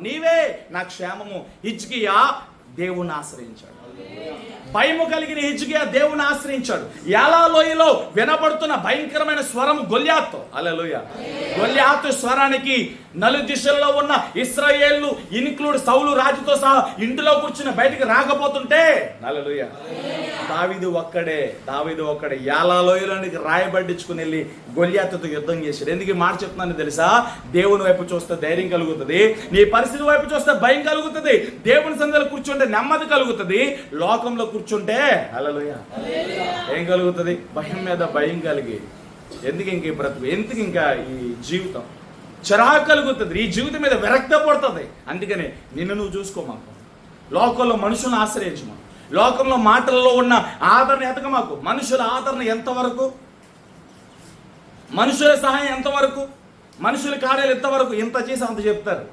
నీవే నా క్షేమము. హిజ్కియా దేవుని ఆశ్రయించాడు. భయము కలిగిన హిజ్కియా దేవుని ఆశ్రయించాడు. యాలా లోయలో వినబడుతున్న భయంకరమైన స్వరం గొల్యాతు. హల్లెలూయా. గొల్యాతు స్వరానికి నలు దిశల్లో ఉన్న ఇశ్రాయేలు ఇన్క్లూడ్ సౌలు రాజుతో సహా ఇంటిలో కూర్చుని బయటికి రాకపోతుంటే హల్లెలూయా దావీదు ఒక్కడే యాలా లోయలోనికి రాయబడ్డించుకుని వెళ్ళి గొల్యాతుతో యుద్ధం చేశాడు. ఎందుకు మాట చెప్తున్నాను తెలుసా? దేవుని వైపు చూస్తే ధైర్యం కలుగుతుంది, నీ పరిస్థితి వైపు చూస్తే భయం కలుగుతుంది, దేవుని సందులో కూర్చుంటే నెమ్మది కలుగుతుంది, లోకంలో కూర్చుంటే హల్లెలూయా ఏం కలుగుతుంది? భయం మీద భయం కలిగి ఎందుకు ఇంక బ్రతుకు, ఎందుకు ఇంకా ఈ జీవితం చిరాకు కలుగుతుంది, ఈ జీవితం మీద విరక్త పడుతుంది. అందుకని నిన్ను నువ్వు చూసుకోమాకు, లోకంలో మనుషులను ఆశ్రయించమా, లోకంలో మాటల్లో ఉన్న ఆదరణ ఎతకమాకు. మనుషుల ఆదరణ ఎంతవరకు, మనుషుల సహాయం ఎంతవరకు, మనుషుల కార్యాలు ఎంతవరకు, ఇంత చేసి అంత చెప్తారు.